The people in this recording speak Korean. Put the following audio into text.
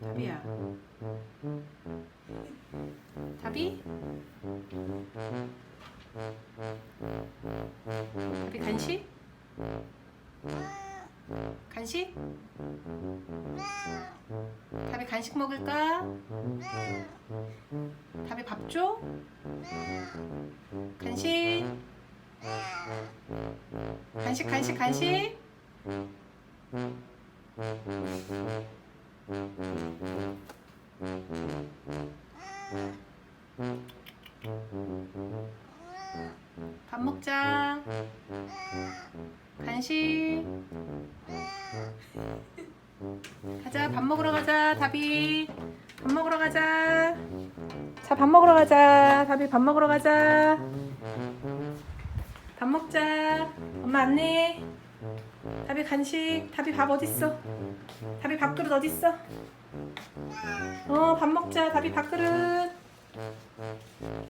답이야. 답이? 답이 간식? 간식? 답이 간식 먹을까? 답이 밥 줘? 간식? 간식 간식 간식? 밥 먹자. 간식. 가자, 밥 먹으러 가자, 답이. 밥 먹으러 가자. 자, 밥 먹으러 가자. 답이 밥 먹으러 가자. 밥 먹자. 엄마 안내. 답이 간식. 답이 밥 어딨어? 답이 밥그릇 어딨어? 밥 먹자. 답이 밥그릇.